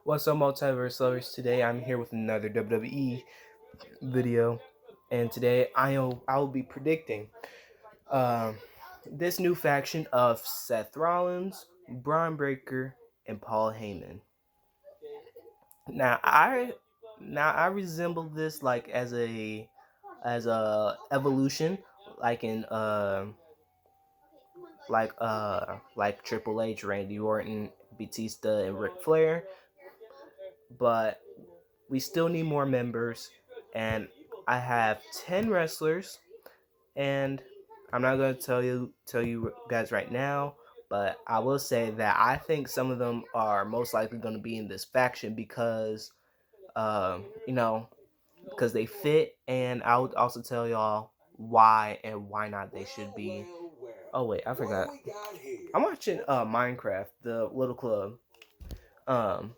What's up, multiverse lovers? Today I'm here with another WWE video, and today I will be predicting uh, this new faction of Seth Rollins, Braun Breaker, and Paul Heyman. Now I resemble this like as a evolution, like in like Triple H, Randy Orton, Batista, and Ric Flair, but we still need more members, and I have 10 wrestlers, and I'm not going to tell you guys right now, but I will say that I think some of them are most likely going to be in this faction because you know, because they fit, and I would also tell y'all why and why not they should be. Oh wait, I forgot. I'm watching Minecraft, the little club. Um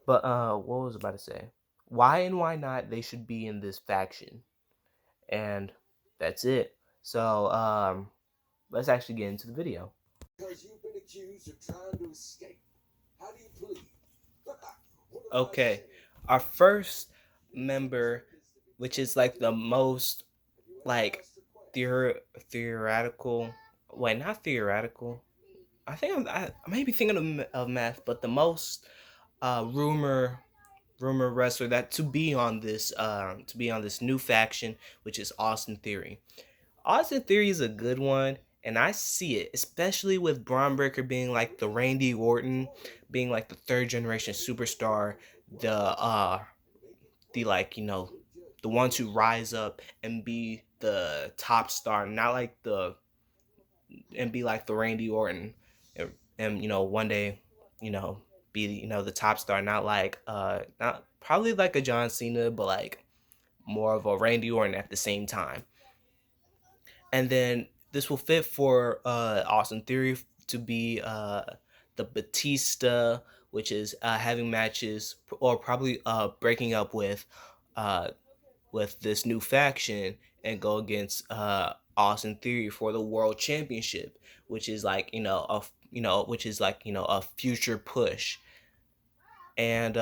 But what was I about to say? Why and why not they should be in this faction. And that's it. So let's actually get into the video. Because you've been accused of trying to escape. How do you plead? Okay. Our first member, which is like the most like theoretical, wait, not theoretical. I may be thinking of math, but the most rumor wrestler that to be on this new faction, which is Austin Theory. Austin Theory is a good one, and I see it, especially with Braun Breaker being like the Randy Orton, being like the third generation superstar, the like, the ones who rise up and be the top star, not like the and be like the Randy Orton, and one day, you know, be the top star, not like not probably like a John Cena, but like more of a Randy Orton at the same time. And then this will fit for Austin Theory to be the Batista, which is having matches or probably breaking up uh, with this new faction and go against Austin Theory for the World Championship, which is like which is like a future push. And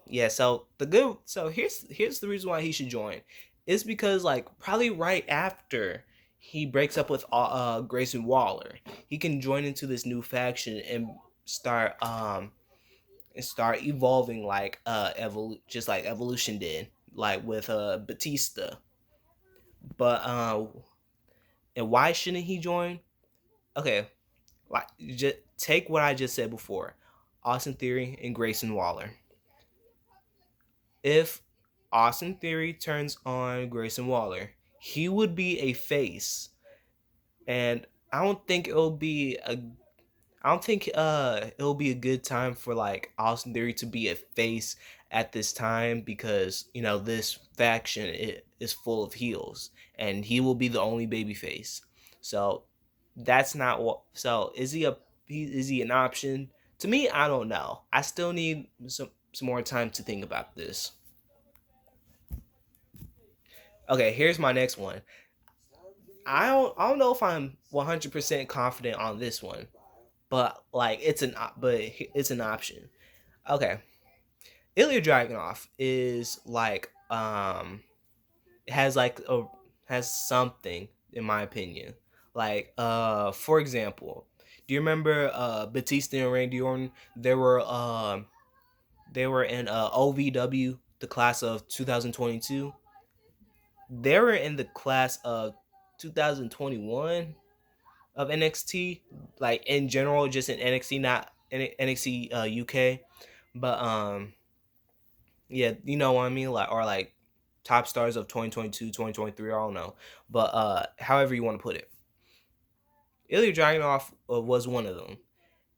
yeah, so here's the reason why he should join. It's because like probably right after he breaks up with Grayson Waller, he can join into this new faction and start start evolving like just like Evolution did, like with Batista. But and why shouldn't he join? Okay, like just take what I just said before. Austin Theory and Grayson Waller. If Austin Theory turns on Grayson Waller, he would be a face. And I don't think it'll be a good time for like Austin Theory to be a face at this time, because this faction is full of heels and he will be the only baby face. So that's not what. So is he an option? To me, I don't know. I still need some more time to think about this. Okay, here's my next one. I don't know if I'm 100% confident on this one, but like it's an option. Okay, Ilya Dragunov is like has like a has something, in my opinion. Like for example, do you remember Batista and Randy Orton? They were in OVW, the class of 2022. They were in the class of 2021 of NXT, like in general, just in NXT, not NXT UK. But yeah, you know what I mean, like, or like top stars of 2022, 2023, I don't know. But however you want to put it. Ilya Dragunov was one of them.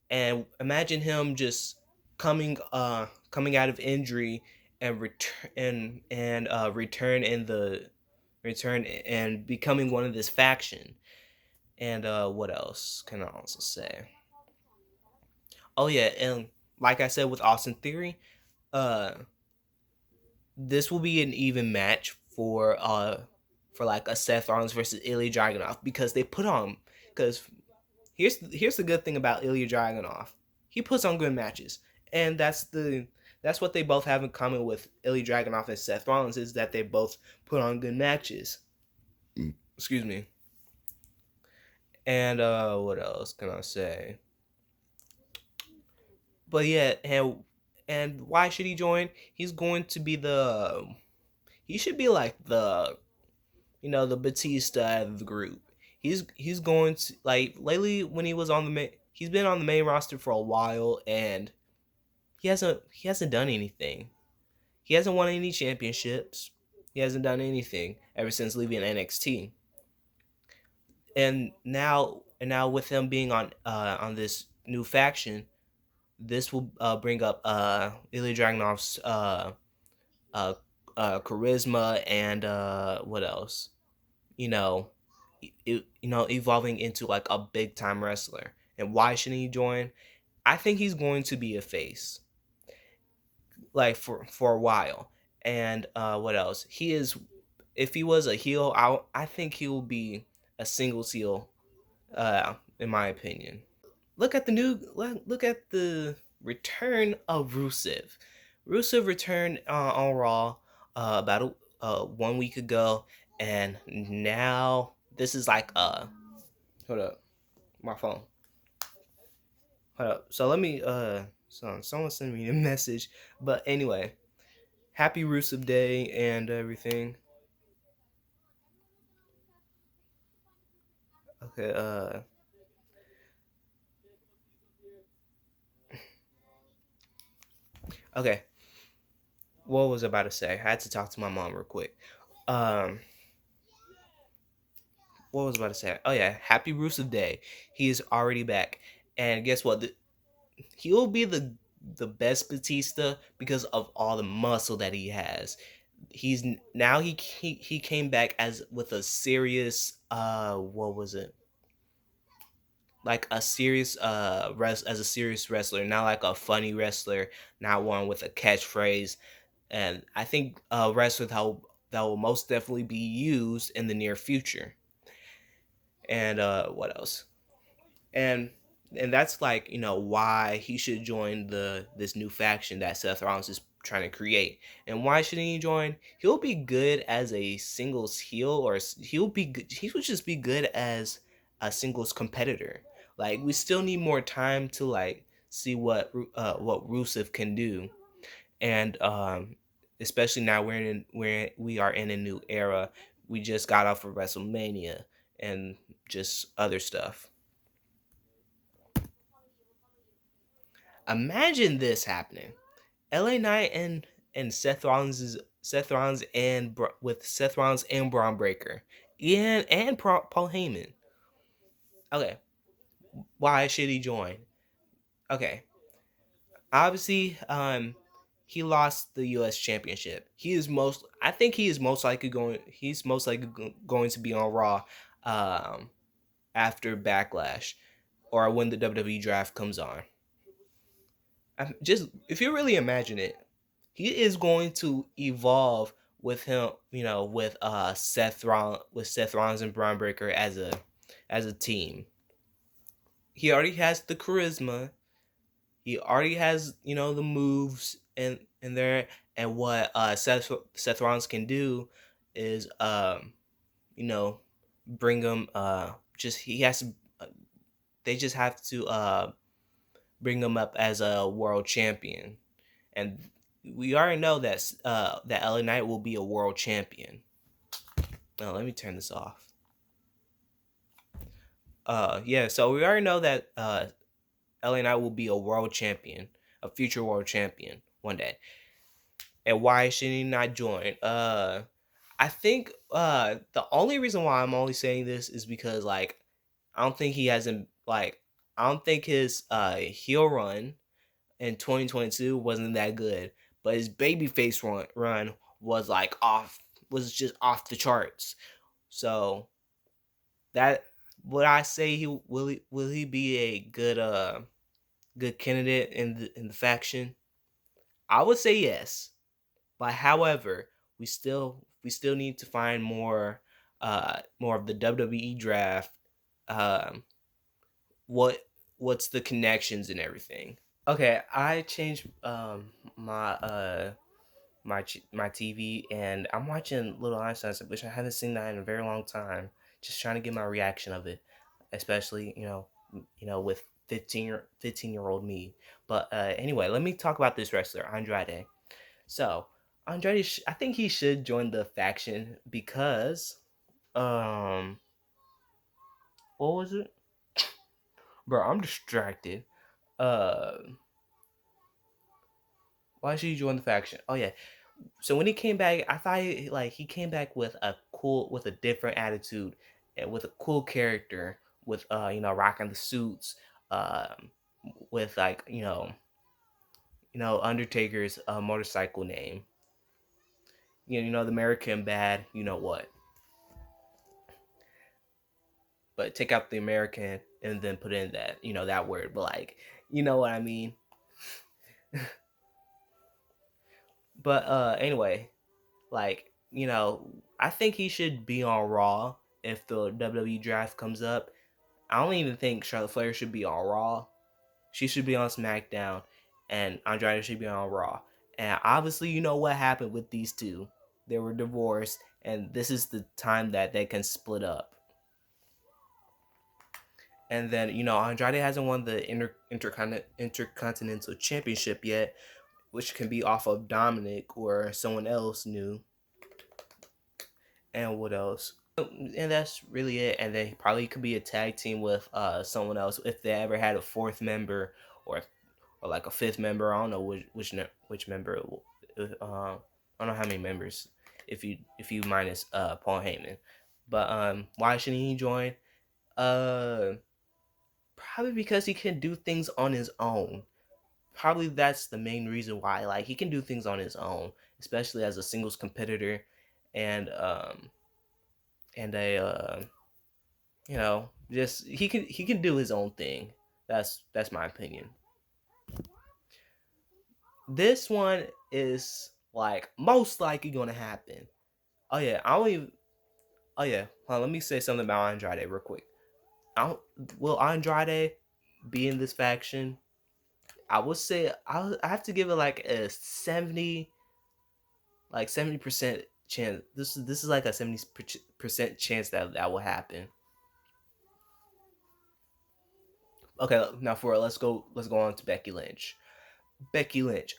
And imagine him just coming out of injury and return and becoming one of this faction. And what else can I also say? Oh yeah, and like I said with Austin Theory, uh, this will be an even match for like a Seth Rollins versus Ilya Dragunov, because they put on because here's the good thing about Ilya Dragunov. he puts on good matches, and that's what they both have in common with Ilya Dragunov and Seth Rollins, is that they both put on good matches. Excuse me. And what else can I say? But yeah, and why should he join? He's going to be he should be like the Batista of the group. He's going to, like, lately when he was on the main, he's been on the main roster for a while, and he hasn't done anything. He hasn't won any championships. He hasn't done anything ever since leaving NXT. And now with him being on this new faction, this will bring up Ilya Dragunov's uh, charisma, and what else? You know, evolving into like a big time wrestler. And why shouldn't he join? I think he's going to be a face, like for a while. And what else? He is. If he was a heel, I think he will be a singles heel. In my opinion. Look at the return of Rusev. Rusev returned on Raw about 1 week ago, and now this is like hold up, my phone. Hold up. So let me someone sent me a message, but anyway, happy Rusev Day and everything. Okay. Okay. What was I about to say? I had to talk to my mom real quick. Um, what was I about to say? Oh yeah, happy Rusev Day. He is already back, and guess what? He'll be the best Batista because of all the muscle that he has. He's now he came back as with a serious what was it? Like a serious as a serious wrestler, not like a funny wrestler, not one with a catchphrase. And I think wrestler that will most definitely be used in the near future. And what else? And that's like, why he should join this new faction that Seth Rollins is trying to create. And why shouldn't he join? He'll be good as a singles heel, or he would just be good as a singles competitor. Like, we still need more time to like see what Rusev can do. And especially now we are in a new era. We just got off of WrestleMania and just other stuff. Imagine this happening: LA Knight and Seth Rollins with Seth Rollins and Braun Breaker, and Paul Heyman. Okay, why should he join? Okay, obviously, he lost the U.S. Championship. I think he is most likely going. He's most likely going to be on Raw, um, after Backlash, or when the WWE draft comes on. Just if you really imagine it, he is going to evolve with him, with Seth Rollins and Braun Breaker as a team. He already has the charisma. He already has, the moves and there. And what Seth Rollins can do is you know bring him just he has to they just have to bring him up as a world champion. And we already know that LA Knight will be a world champion. Now let me turn this off. Yeah, so we already know that LA Knight will be a world champion, a future world champion one day. And why should he not join? I think the only reason why I'm only saying this is because, like, I don't think he hasn't like I don't think his heel run in 2022 wasn't that good, but his babyface run was just off the charts. So that would I say will he be a good candidate in the faction? I would say yes. But however, we still need to find more of the WWE draft. Um, what what's the connections and everything? Okay, I changed my my TV, and I'm watching Little Einstein, which I haven't seen that in a very long time. Just trying to get my reaction of it, especially with 15-year-old me. But anyway, let me talk about this wrestler Andrade. So Andrade, I think he should join the faction because um what was it, bro? I'm distracted. Uh, why should he join the faction? Oh yeah, so when he came back, I thought he came back with a different attitude and with a cool character with rocking the suits, um, with Undertaker's motorcycle name. The American Bad, you know what? But take out the American and then put in that word. But you know what I mean. But anyway, I think he should be on Raw if the WWE draft comes up. I don't even think Charlotte Flair should be on Raw. She should be on SmackDown, and Andrade should be on Raw. And obviously, you know what happened with these two. They were divorced, and this is the time that they can split up. And then, Andrade hasn't won the Intercontinental Championship yet, which can be off of Dominic or someone else new. And what else? And that's really it. And they probably could be a tag team with someone else if they ever had a fourth member, or like a fifth member. I don't know which member. I don't know how many members if you minus Paul Heyman. But why shouldn't he join? Uh, Probably because he can do things on his own. Probably that's the main reason why. Like he can do things on his own, especially as a singles competitor, and a just he can do his own thing. That's my opinion. This one is like most likely gonna happen. Oh yeah, I don't even. Oh yeah, hold on, let me say something about Andrade real quick. I don't, will Andrade be in this faction? I would say I have to give it like a 70% chance. This is like a 70% chance that that will happen. Okay, now for it, let's go on to Becky Lynch. Becky Lynch.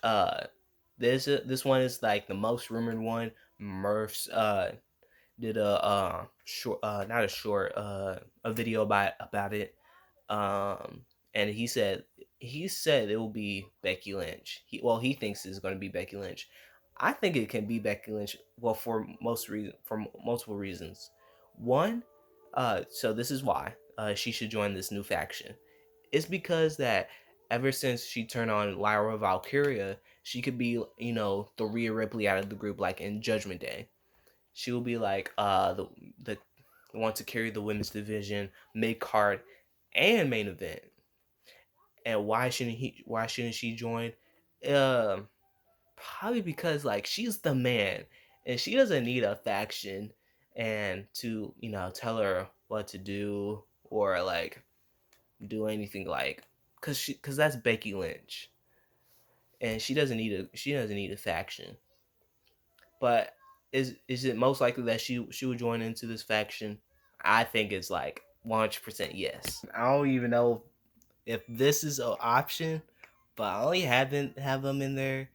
This one is like the most rumored one. Murph's did a short, not a short, a video about it. And he said it will be Becky Lynch. He thinks it's going to be Becky Lynch. I think it can be Becky Lynch. Well, for multiple reasons. One, so this is why she should join this new faction. It's because that ever since she turned on Lyra Valkyria, she could be the Rhea Ripley out of the group, like in Judgment Day. She will be like the one to carry the women's division, mid card, and main event. And why shouldn't she join? Um, Probably because like she's the man, and she doesn't need a faction and to tell her what to do or like do anything like because that's Becky Lynch, and she doesn't need a faction. But is it most likely that she would join into this faction? I think it's like 100% yes. I don't even know if this is an option, but only having have them in there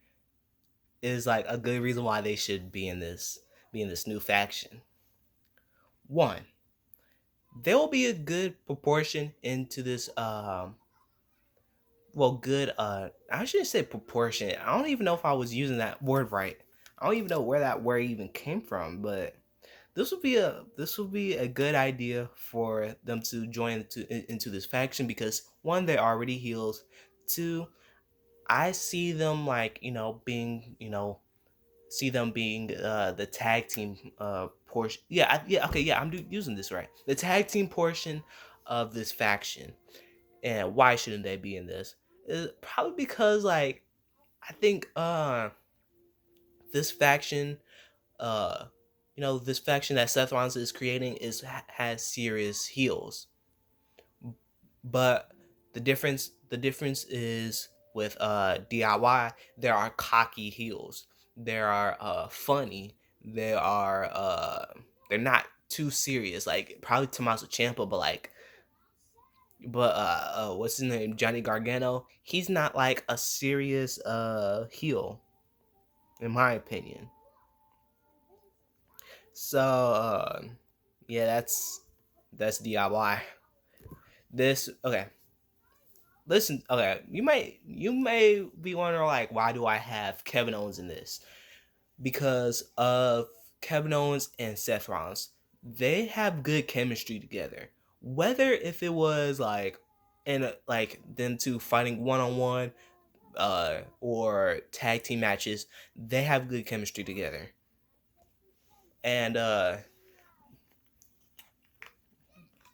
is like a good reason why they should be in this new faction. One, there will be a good proportion into this good I shouldn't say proportion. I don't even know if I was using that word right. I don't even know where that word even came from, but this will be a good idea for them to join into this faction because one, they're already heels. Two, I see them like being see them being the tag team portion. Yeah, yeah, okay, yeah, using this right. The tag team portion of this faction. And why shouldn't they be in this? Probably because like I think this faction this faction that Seth Rollins is creating has serious heels. But the difference is with DIY, there are cocky heels. There are funny. There are they're not too serious. Like probably Tommaso Ciampa, but what's his name? Johnny Gargano. He's not like a serious heel, in my opinion. So yeah, that's DIY. This okay. Listen, okay. You may be wondering like, why do I have Kevin Owens in this? Because of Kevin Owens and Seth Rollins. They have good chemistry together. Whether if it was like like them two fighting one on one, or tag team matches, they have good chemistry together. And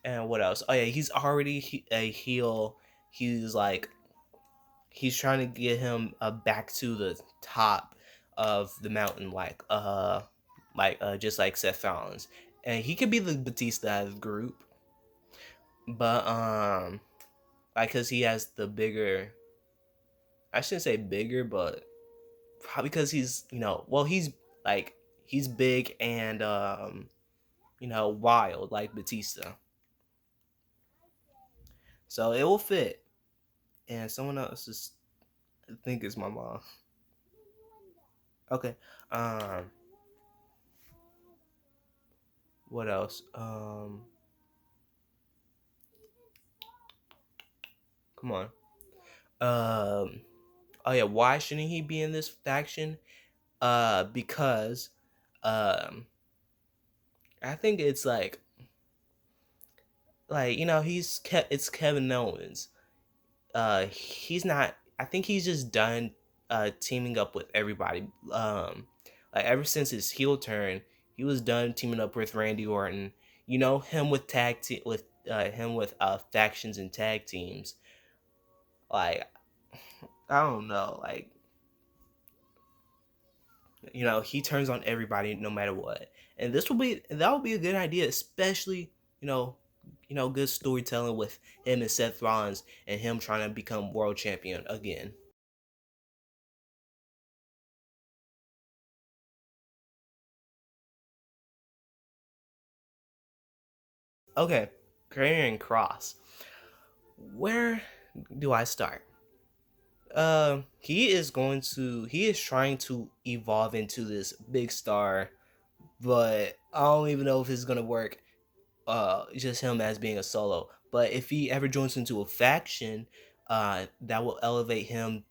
what else? Oh yeah, he's already a heel. He's like he's trying to get him back to the top of the mountain, just like Seth Rollins, and he could be the Batista of the group, but like because he has the bigger. I shouldn't say bigger, but probably because he's like he's big and wild like Batista, so it will fit. And someone else is, I think it's my mom. Okay. What else? Come on. Oh yeah, why shouldn't he be in this faction? Because I think it's it's Kevin Owens. He's not. I think he's just done teaming up with everybody. Like ever since his heel turn, he was done teaming up with Randy Orton. Him with factions and tag teams. Like I don't know, like he turns on everybody no matter what. And that would be a good idea, especially good storytelling with him and Seth Rollins and him trying to become world champion again. Okay, Karrion Cross. Where do I start? He is trying to evolve into this big star, but I don't even know if it's gonna work. Just him as being a solo. But if he ever joins into a faction, that will elevate him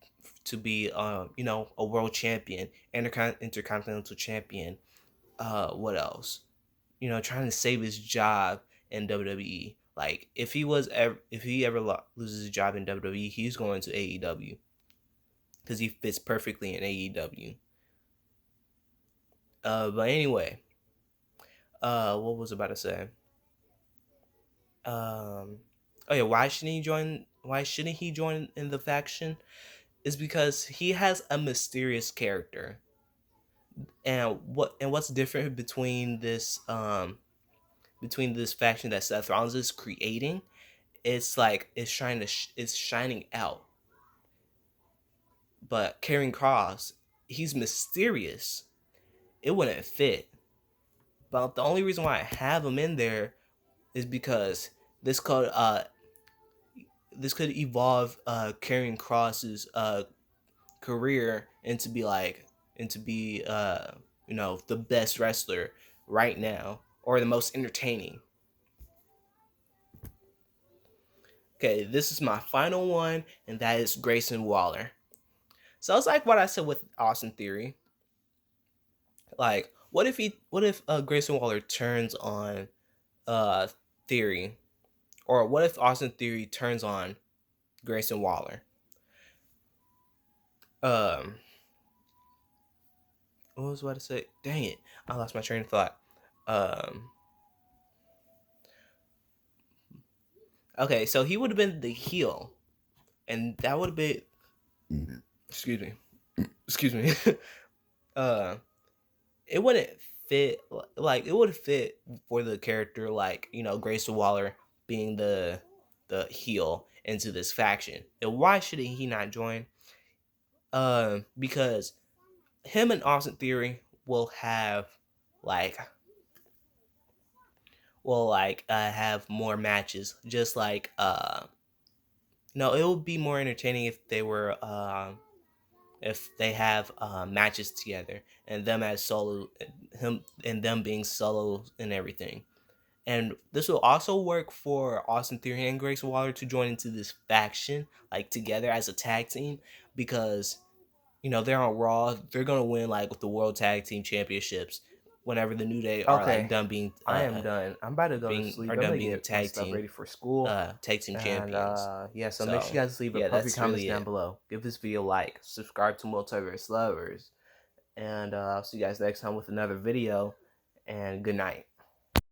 to be, a world champion, intercontinental champion. What else? Trying to save his job in WWE. Like if he ever loses his job in WWE, he's going to AEW because he fits perfectly in AEW. But anyway, what was I about to say? Oh yeah, why shouldn't he join in the faction? Is because he has a mysterious character. And what's different between this faction that Seth Rollins is creating? It's like it's shining out. But Karrion Cross, he's mysterious. It wouldn't fit. But the only reason why I have him in there is because this could uh this could evolve Karrion Cross's career into be the best wrestler right now, or the most entertaining. Okay, this is my final one, and that is Grayson Waller. So it's like what I said with Austin Theory. Like, what if Grayson Waller turns on Theory, or what if Austin Theory turns on Grayson Waller? Um, what was I about to say? Dang it, I lost my train of thought. Um, okay, so he would have been the heel, and that would have been. Excuse me. Excuse me. uh, it wouldn't fit. Like it would fit for the character, like Grayson Waller being the heel into this faction. And why should he not join? Because him and Austin Theory will have like have more matches. Just like no, it would be more entertaining if they were if they have matches together and them as solo, him and them being solo and everything. And this will also work for Austin Theory and Grayson Waller to join into this faction, like together as a tag team, because they're on Raw. They're gonna win like with the World Tag Team Championships whenever the New Day are like Okay, done being I am done. I'm about to go to being sleep. are I'm done gonna being get my stuff ready for school. tag team And champions. yeah, so make sure So you guys leave a yeah, perfect that's comments really down it. below. Give this video a like, subscribe to Multiverse Lovers, and I'll see you guys next time with another video. And good night.